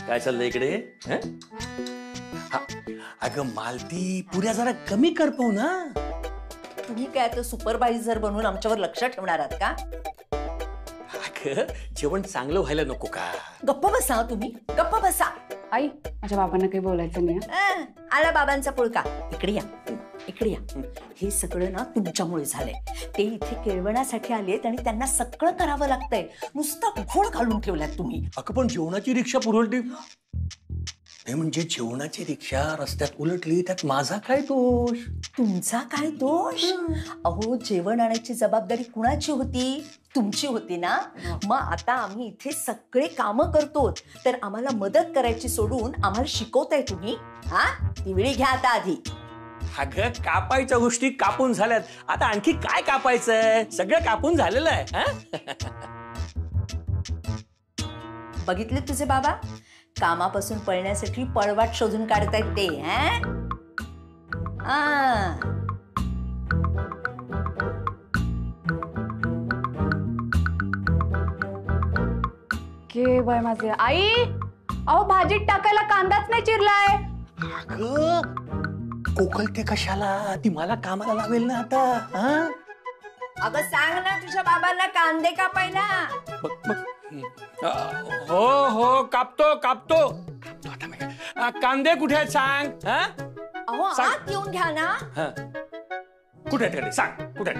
काय चाललंय इकडे? अगं मालती, पुऱ्या जरा कमी कर पाहू ना. तुम्ही काय तर सुपरवायझर बनून आमच्यावर लक्ष ठेवणार आहात का? अगं जेवण चांगलं व्हायला नको का? गप्प बसा तुम्ही, गप्प बसा. आई, माझ्या बाबांना काही बोलायचं नाही. आला बाबांचा पुळका. इकडे या, इकडे या. हे सगळं ना तुमच्यामुळे झालंय. ते इथे केळवण्यासाठी आलेत आणि त्यांना सगळं करावं लागतंय. नुसतं घोळ घालून ठेवल्यात तुम्ही. अगं पण जेवणाची रिक्षा पुरवली नाही म्हणजे जेवणाची रिक्षा रस्त्यात उलटली त्यात माझा काय दोष? तुमचा काय दोष? अहो जेवण आणायची जबाबदारी कुणाची होती? तुमची होती ना. मग आता आम्ही इथे सगळे कामं करतो तर आम्हाला मदत करायची सोडून आम्हाला शिकवताय तुम्ही? हा, ती वेळी घ्या आता आधी. अगं कापायच्या गोष्टी कापून झाल्यात, आता आणखी काय कापायचंय? सगळं कापून झालेलं आहे. बघितले तुझे बाबा कामापासून पळण्यासाठी पळवाट शोधून काढतायत ते. के बाय माझे. आई, अहो भाजीत टाकायला कांदाच नाही चिरलाय. अगं कोकलते कशाला? ती मला कामाला लावेल ना आता. अगं सांग ना तुझ्या बाबांना कांदे कापायला. हो हो कापतो कापतो आता. कांदे कुठे आहेत सांग? अहो आत येऊन घ्या ना. कुठे आहेत? सांग कुठे?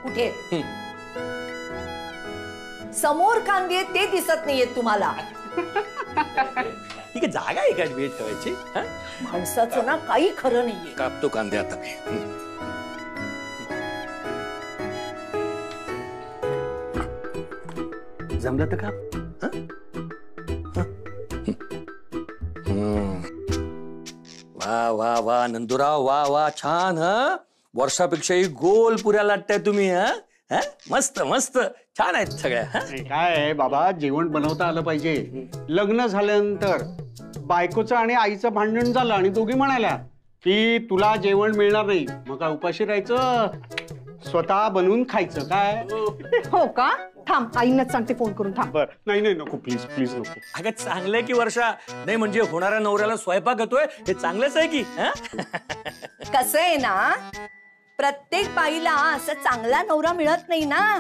कुठे? समोर कांदे आहेत ते दिसत नाहीयेत तुम्हाला. ठीक आहे, जागा आहे का वेट ठेवायची? माणसाचं ना काही खरं नाहीये. कापतो कांदे आता. जमलं तर का? वा वा वा नंदुराव, वा वा छान. वर्षापेक्षाही गोल पुऱ्या लाटताय तुम्ही. मस्त मस्त छान आहेत सगळ्या. काय आहे बाबा, जेवण बनवता आलं पाहिजे. लग्न झाल्यानंतर बायकोचं आणि आईचं भांडण झालं आणि दोघी म्हणाल्या की तुला जेवण मिळणार नाही, मग काय उपाशी राहायचं, स्वतः बनवून खायचं. काय हो का? थांब, आईंनाच सांगते फोन करून. थांब. बर, नाही नाही नको, प्लीज प्लीज नको. अगं चांगलंय की वर्षा. नाही म्हणजे होणाऱ्या नवऱ्याला स्वयंपाक येतोय हे चांगलंच आहे की. कसं आहे ना, प्रत्येक बाईला असं चांगला नवरा मिळत नाही ना.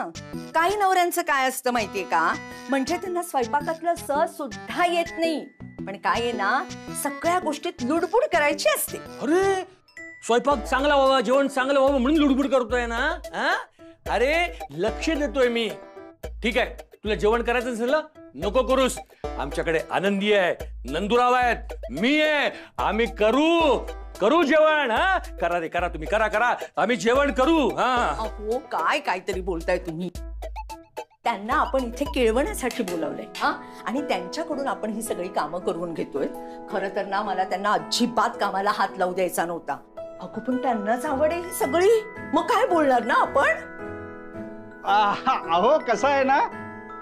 काही नवऱ्यांचं काय असतं माहितीये का, म्हणजे त्यांना स्वयंपाकातलं स सुद्धा येत नाही. पण काय आहे ना, सगळ्या गोष्टीत लुडबुड करायची असते. अरे स्वयंपाक चांगला व्हावा, जेवण चांगलं व्हावं म्हणून लुडबुड करतोय ना. अरे लक्ष देतोय मी. ठीक आहे, तुला जेवण करायचं असेल ना, नको करूस. आमच्याकडे आनंदी आहे, नंदुराव आहेत, मी आहे. आम्ही करू जेवण. करा रे करा, तुम्ही करा करा, आम्ही जेवण करू. अहो काय काहीतरी बोलताय तुम्ही. त्यांना आपण इथे केळवण्यासाठी बोलवलंय आणि त्यांच्याकडून आपण ही सगळी कामं करून घेतोय. खरं तर ना मला त्यांना अजिबात कामाला हात लावू द्यायचा नव्हता. अगो पण त्यांनाच आवड आहे ही सगळी, मग काय बोलणार ना आपण. अहो कसं आहे ना,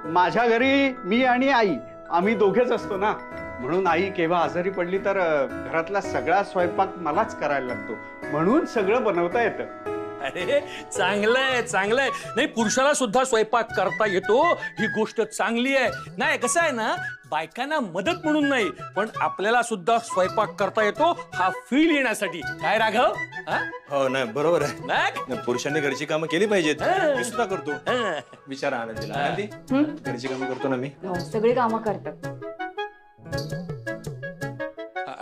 माझ्या घरी मी आणि आई आम्ही दोघेच असतो ना, म्हणून आई केव्हा आजारी पडली तर घरातला सगळा स्वयंपाक मलाच करायला लागतो, म्हणून सगळं बनवता येतं. अरे चांगलंय चांगलंय. नाही पुरुषाला सुद्धा स्वयंपाक करता येतो ही गोष्ट चांगली आहे. नाही कसं आहे ना, बायकांना मदत म्हणून नाही पण आपल्याला सुद्धा स्वयंपाक करता येतो हा फील येण्यासाठी. काय राघव? हो नाही बरोबर आहे. पुरुषांनी घरची कामं केली पाहिजेत. मी सुद्धा करतो. विचारा आनंदीला. आनंदी घरची कामं करतो ना मी. सगळी कामं करतात.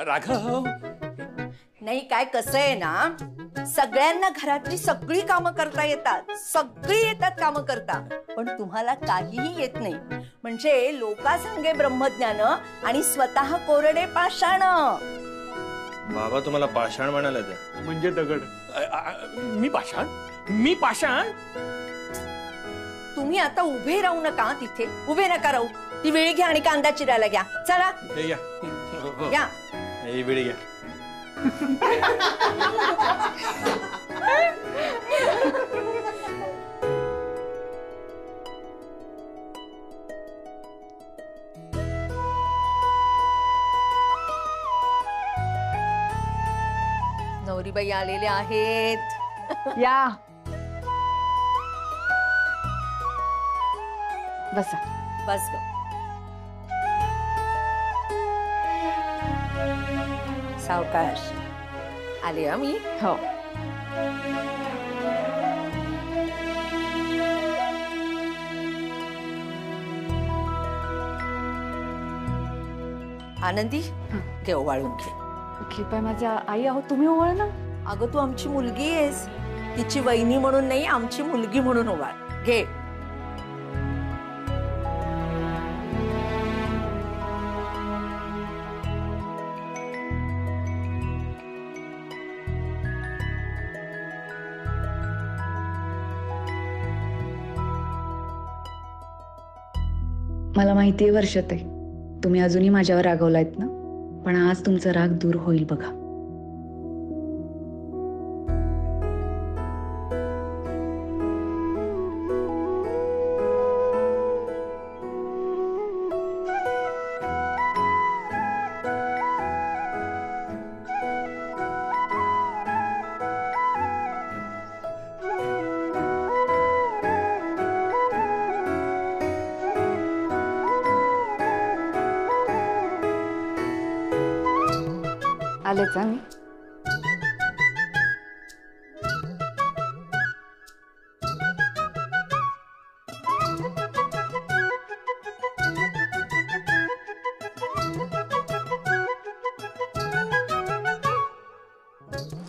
राघव नाही काय कसं आहे ना, सगळ्यांना घरातली सगळी कामं करता येतात, सगळी येतात कामं करता, पण तुम्हाला काहीही येत नाही. म्हणजे लोकांसंगे ब्रह्मज्ञान आणि स्वतः कोरडे पाषाण. बाबा तुम्हाला पाषाण म्हणाला ते म्हणजे दगड. मी पाषाण? मी पाषाण? तुम्ही आता उभे राहू नका तिथे, उभे नका राहू. ती वेळी घ्या आणि कांदा चिरायला घ्या. चला या. ही वेळी घ्या. नवरीबाई आलेले आहेत. या बसा. बस ग. सावकाश आले हा मी. हो. आनंदी घे ओवाळून घे. कृपया माझ्या आई आहो, तुम्ही ओवाळ ना. अगं तू आमची मुलगी आहेस, तिची वहिनी म्हणून नाही, आमची मुलगी म्हणून ओवाळ घे. मला माहितीये वर्षाताई, तुम्ही अजूनही माझ्यावर रागवलायत ना, पण आज तुमचा राग दूर होईल बघा. आलेच मी.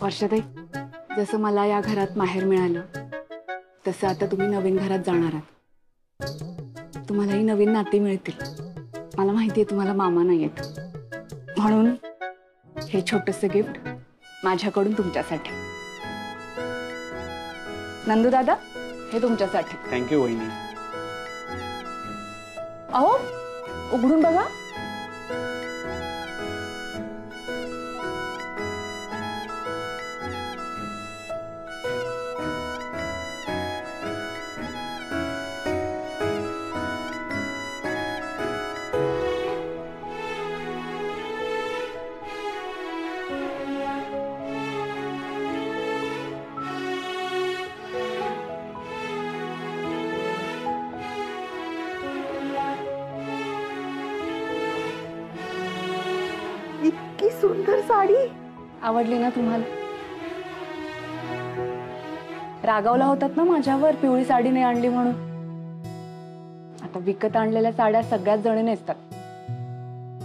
वर्षाताई, जसं मला या घरात माहेर मिळालं तसं आता तुम्ही नवीन घरात जाणार आहात. तुम्हालाही नवीन नाती मिळतील. मला माहितीये तुम्हाला मामा नाही येत, म्हणून हे छोटंसं गिफ्ट माझ्याकडून तुमच्यासाठी. नंदू दादा, हे तुमच्यासाठी. थँक्यू वहिनी. अहो, उघडून बघा. इतकी सुंदर साडी. आवडली ना तुम्हाला? रागावला होतात ना माझ्यावर पिवळी साडी नाही आणली म्हणून. आता विकत आणलेल्या साड्या सगळ्याच जणी नेसतात.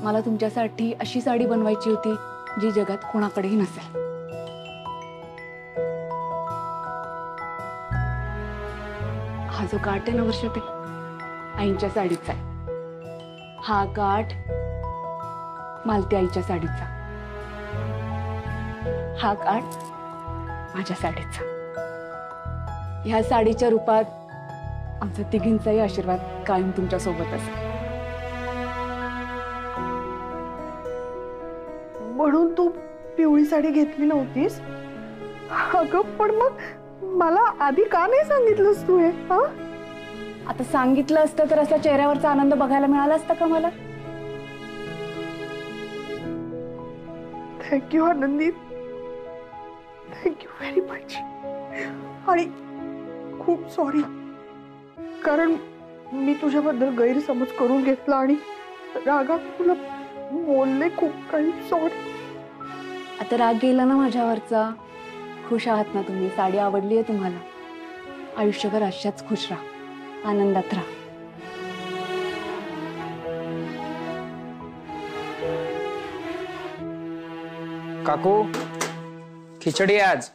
मला तुमच्यासाठी अशी साडी बनवायची होती जी जगात कोणाकडेही नसेल. हा जो काठ आहे ना वर्षात, आईंच्या साडीचा आहे. हा काठ मालती आईच्या साडीचा. हा काठ माझ्या साडीचा. ह्या साडीच्या रूपात आमचा तिघींचाही आशीर्वाद कायम तुमच्या सोबत असेल. म्हणून तू पिवळी साडी घेतली नव्हतीस? अगं पण मग मला आधी का नाही सांगितलंस तू हे? आता सांगितलं असतं तर असा चेहऱ्यावरचा आनंद बघायला मिळाला असता का मला? थँक्यू आनंदी, थँक्यू व्हेरी मच. आणि खूप सॉरी, कारण मी तुझ्याबद्दल गैरसमज करून घेतला आणि रागात तुला बोलले खूप काही. सॉरी. आता राग गेला ना माझ्यावरचा? खुश आहात ना तुम्ही? साडी आवडली आहे तुम्हाला? आयुष्यभर अशाच खुश राहा, आनंदात राहा. काकू, खिचडी आज.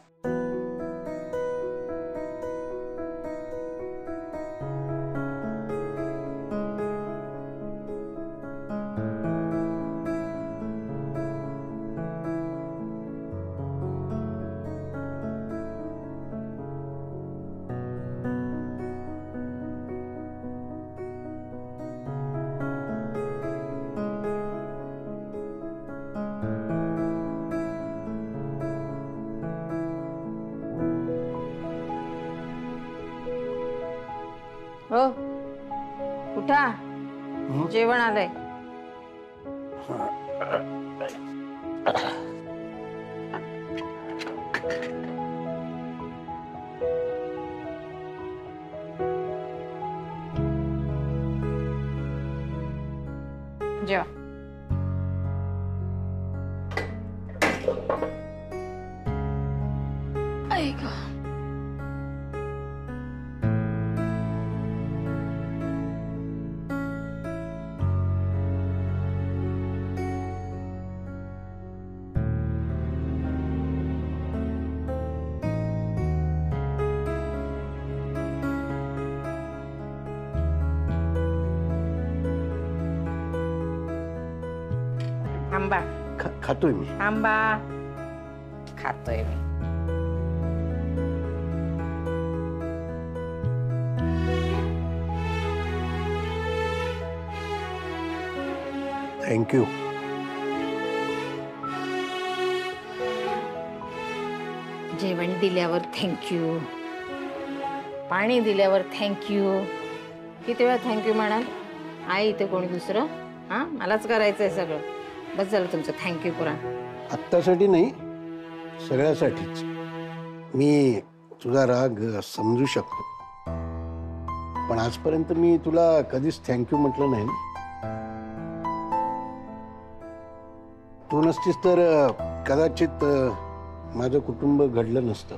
हो, उठा, जेवण आलंय. जेवा. आंबा खातोय मी. आंबा खातोय मी. थँक्यू. जेवण दिल्यावर थँक्यू, पाणी दिल्यावर थँक्यू. किती वेळा थँक्यू म्हणाल? आई इथे कोणी दुसरं? हा, मलाच करायचंय सगळं. बस झालं तुमचं थँक्यू पुराण. आत्तासाठी नाही, सगळ्यासाठीच. मी तुझा राग समजू शकतो, पण आजपर्यंत मी तुला कधीच थँक्यू म्हटलं नाही. तू नसतीस तर कदाचित माझं कुटुंब घडलं नसतं.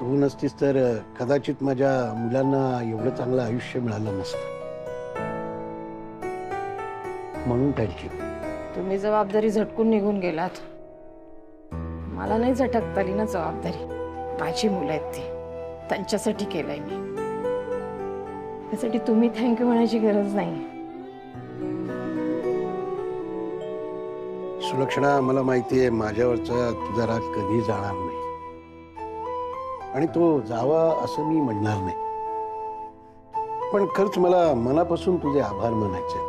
तू नसतीस तर कदाचित माझ्या मुलांना एवढं चांगलं आयुष्य मिळालं नसतं. म्हणून थँक्यू. तुम्ही जबाबदारी झटकून निघून गेलात. मला नाही झटकता आली ना जबाबदारी. माझी मुलं आहेत ती, त्यांच्यासाठी केलंय मी. त्यासाठी तुम्ही थँक्यू म्हणायची गरज नाही. सुलक्षणा, मला माहितीये माझ्यावरचा तुझा राग कधी जाणार नाही, आणि तो जावा असं मी म्हणणार नाही. पण खरंच मला मनापासून तुझे आभार मानायचे.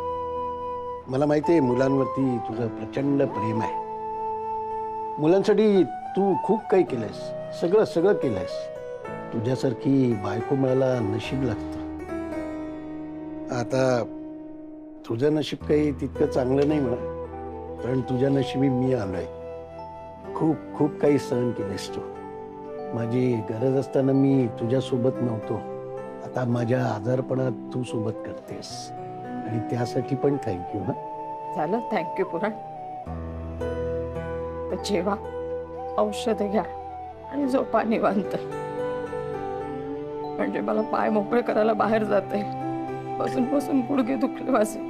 मला माहितीये मुलांवरती तुझं प्रचंड प्रेम आहे. मुलांसाठी तू खूप काही केलंयस, सगळं सगळं केलंयस. तुझ्यासारखी बायको मिळायला नशीब लागतं. आता तुझं नशीब काही तितकं चांगलं नाही म्हणा, कारण तुझ्या नशिबी मी आलोय. खूप खूप काही सहन केलेस तू. माझी गरज असताना मी तुझ्यासोबत नव्हतो, आता माझ्या आजारपणात तू सोबत करतेस, आणि त्यासाठी पण थँक्यू. हा, झालं थँक्यू पुराण. तर जेवा, औषध घ्या आणि झोपा निवांत. म्हणजे मला पाय मोकळे करायला बाहेर जाते. बसून बसून गुडघे दुखले माझे.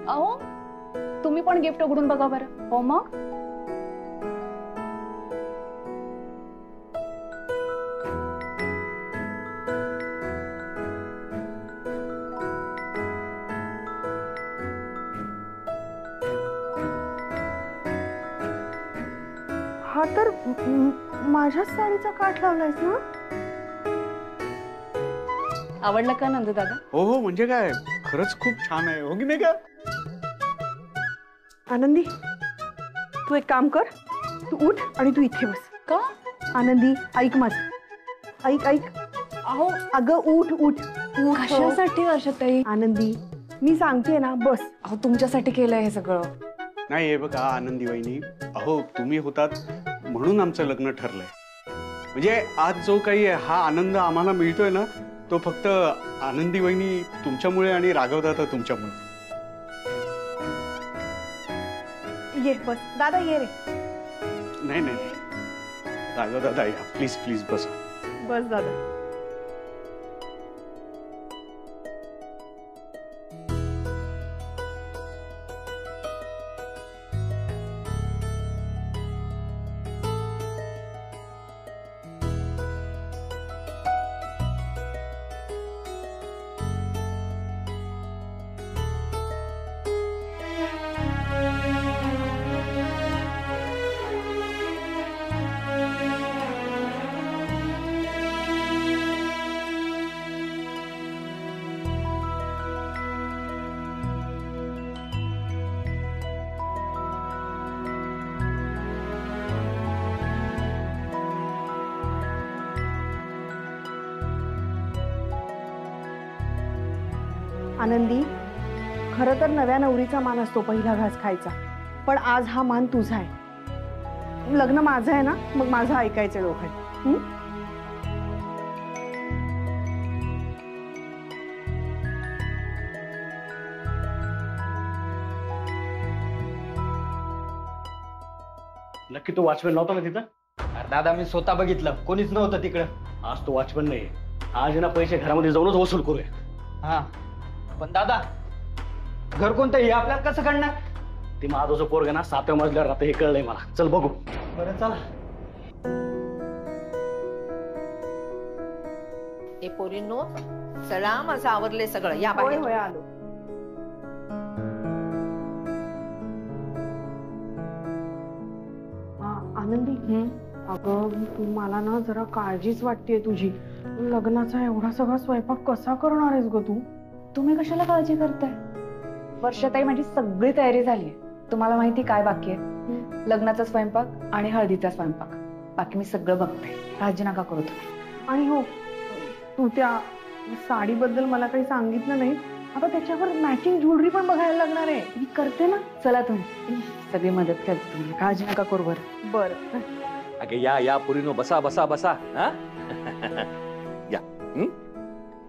अहो, तुम्ही पण गिफ्ट उघडून बघा बरं. हो मग. हा तर माझ्याच साडीचा काठ लावलायस ना? आवडलं का नंदू दादा? हो हो, म्हणजे काय, खरंच खूप छान आहे. हो की नाही का? आनंदी, तू एक काम कर, तू उठ आणि तू इथे बस. का? आनंदी, ऐक माझं. ऐक ऐक. अहो, अगं उठ उठ. कशासाठी वर्षाताई? आनंदी, मी सांगते ना, बस. अहो, तुमच्यासाठी केलंय हे सगळं. नाही, हे बघा आनंदी वहिनी, अहो तुम्ही होतात म्हणून आमचं लग्न ठरलंय. म्हणजे आज जो काही हा आनंद आम्हाला मिळतोय ना, तो फक्त आनंदी वहिनी तुमच्यामुळे आणि राघवदादा तुमच्यामुळे. ये बस दादा, ये रे. नाही नाही, राघवदादा या, प्लीज प्लीज बसा. बस दादा. आनंदी, खरं तर नव्या नवरीचा मान असतो पहिला घास खायचा, पण आज हा मान तुझा आहे. लग्न माझं आहे ना, मग माझं ऐकायचं लोकांनी. नक्की तो वॉचमॅन नव्हता ना तिथं? अरे दादा मी स्वतः बघितलं, कोणीच नव्हतं तिकडं. आज तो वॉचमॅन नाही. आज ना पैसे घरामध्ये जाऊनच वसूल करूया. हा पण दादा घर कोणतं हे आपल्याला कसं कळणार? ते माझं पोरग ना 7व्या मजल्यावर राहतं हे कळलंय मला. चल बघू. बरं चला. ए पोरींनो, चला माझं आवरलंय सगळं, या बाहेर. होय आलो. आनंदी, अगं तू मला ना जरा काळजीच वाटतेय तुझी. लग्नाचा एवढा सगळा स्वयंपाक कसा करणार आहेस ग तू? तुम्ही कशाला काळजी करताय? वर्षाताई माझी सगळी तयारी झाली. तुम्हाला माहिती काय बाकी आहे? लग्नाचा स्वयंपाक आणि हळदीचा स्वयंपाक. बाकी मी सगळं बघते, काळजी नका करू तुम्ही. आणि हो, तू त्या साडीबद्दल मला काही सांगितलं नाही. आता त्याच्यावर मॅचिंग ज्वेलरी पण बघायला लागणार आहे. मी करते ना, चला तुम्ही सगळी मदत करते तुम्हाला, काळजी नका करू. बरं बरं. अगे या पोरीनो, बसा बसा बसा. हा या.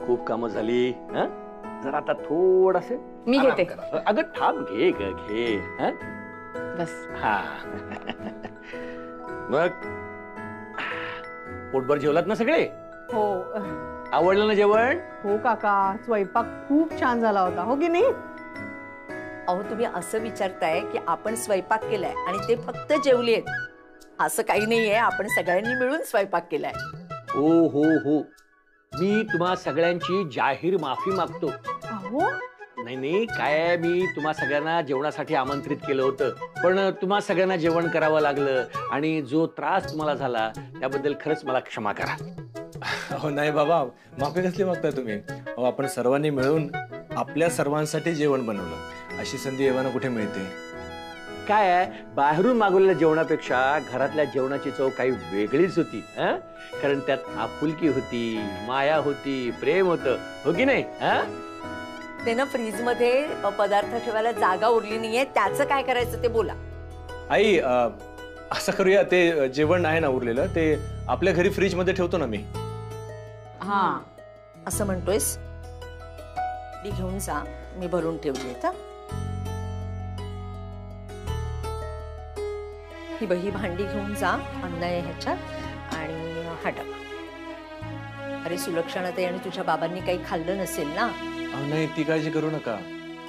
खूप कामं झाली. जरा आता थोडस मी घेते. अगं थांब, घे घे. बस. हा मग पोटभर जेवलात ना सगळे? हो आवडलं ना जेवण? हो काका, स्वयंपाक खूप छान झाला होता, हो की नाही? अहो तुम्ही असं विचारताय की आपण स्वयंपाक केलाय आणि ते फक्त जेवले आहेत, असं काही नाहीये. आपण सगळ्यांनी मिळून स्वयंपाक केलाय. हो हो हो, मी तुम्हा सगळ्यांची जाहीर माफी मागतो. अहो नाही काय, मी तुम्हा सगळ्यांना जेवणासाठी आमंत्रित केलं होतं, पण तुम्हा सगळ्यांना जेवण करावं लागलं आणि जो त्रास तुम्हाला झाला त्याबद्दल खरंच मला क्षमा करा. हो नाही बाबा, माफी कसली मागताय तुम्ही? अहो आपण सर्वांनी मिळून आपल्या सर्वांसाठी जेवण बनवलं. अशी संधी एव्हाना कुठे मिळते? काय आहे, बाहेरून मागवलेल्या जेवणापेक्षा घरातल्या जेवणाची चव काही वेगळीच होती. कारण त्यात आपुलकी होती, माया होती, प्रेम होतं, हो की नाही? ते ना फ्रीज मध्ये पदार्थ ठेवायला जागा उरली नाहीये, त्याचं काय करायचं ते बोला. आई असं करूया, ते जेवण आहे ना उरलेलं, ते आपल्या घरी फ्रीज मध्ये ठेवतो ना मी. हा असं म्हणतोयस? ती घेऊन जा, मी भरून ठेवली. ही बही भांडी घेऊन जा, अन्न आहे ह्याच्यात, आणि हा डबा. अरे सुलक्षणाताई आणि तुझ्या बाबांनी काही खाल्लं नसेल ना? नाही ती काळजी करू नका,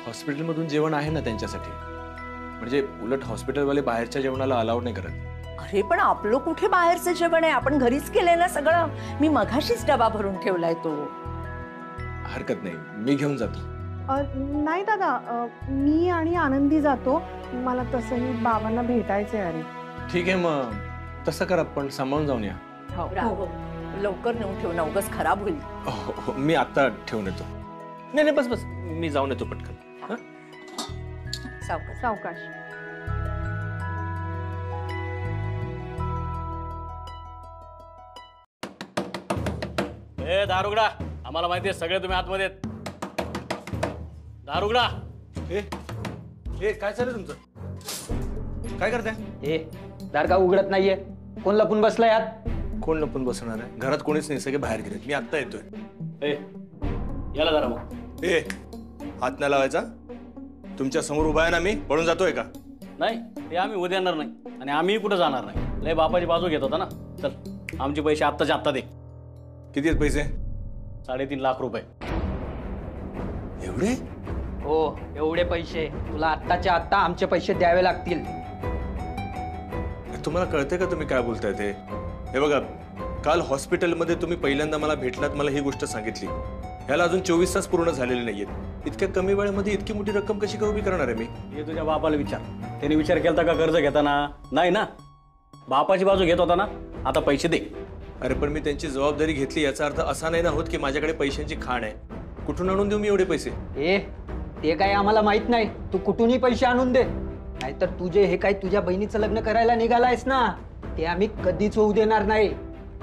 हॉस्पिटलमधून जेवण आहे ना त्यांच्यासाठी. म्हणजे उलट हॉस्पिटलवाले बाहेरच्या जेवणाला अलाउड नाही करत. अरे पण आपलं कुठे बाहेरचं जेवण आहे, आपण घरीच केलंय ना सगळं. मी मघाशीच डबा भरून ठेवलाय तो. हरकत नाही, मी घेऊन जातो. नाही दादा, मी आणि आनंदी जातो. मला तसंही बाबांना भेटायचंय. अरे ठीक आहे, मग तसं करा, पण सांभाळून जाऊन या. हो लवकर नेऊन ठेव ना, उगाच खराब होईल. हो, मी आता ठेवून येतो. नाही बस बस, मी जाऊन येतो पटकन. सावकाश सावकाश. दारुगडा, आम्हाला माहिती आहे सगळे तुम्ही आतमध्ये आहेत. दारुगडा. ए काय चालेल तुमचं? काय करताय? दार का उघडत नाहीये? कोण लपून बसलाय आत? कोण लपून बसणार आहे? घरात कोणीच नाही, सगळे बाहेर गेलेत. मी आत्ता येतोय. याला जरा मग. हात नाही लावायचा. तुमच्या समोर उभा आहे ना मी, पळून जातोय का? नाही, ते आम्ही उद्या येणार नाही आणि आम्ही कुठं जाणार नाही. लय बापाची बाजू घेत होता ना. चल, आमचे पैसे आत्ताच्या आत्ता दे. किती आहेत पैसे? 3.5 लाख रुपये. एवढे? हो, एवढे पैसे तुला आत्ताच्या आत्ता आमचे पैसे द्यावे लागतील. तुम्हाला कळतंय का तुम्ही काय बोलताय ते? हे बघा, काल हॉस्पिटलमध्ये तुम्ही पहिल्यांदा मला भेटलात, मला ही गोष्ट सांगितली. ह्याला अजून 24 तास पूर्ण झालेले नाहीयेत. इतक्या कमी वेळेमध्ये इतकी मोठी रक्कम कशी काय उभी करणार आहे मी? हे तुझ्या बापाला विचार. त्याने विचार केला का कर्ज घेताना? नाही ना. बापाची बाजू घेत होता ना, आता पैसे दे. अरे पण मी त्यांची जबाबदारी घेतली, याचा अर्थ असा नाही ना होत की माझ्याकडे पैशांची खाण आहे. कुठून आणून देऊ मी एवढे पैसे? ते काय आम्हाला माहित नाही. तू कुठूनही पैसे आणून दे, नाहीतर तुझे हे काय तुझ्या बहिणीचं लग्न करायला निघालायस ना, ते आम्ही कधीच होऊ देणार नाही.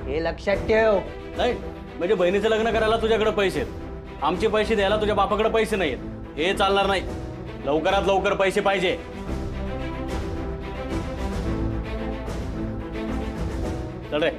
हे लक्षात ठेव. नाही म्हणजे बहिणीचं लग्न करायला तुझ्याकडे पैसे आहेत, आमचे पैसे द्यायला तुझ्या बापाकडे पैसे नाहीत. हे चालणार नाही. लवकरात लवकर पैसे पाहिजे. चल रे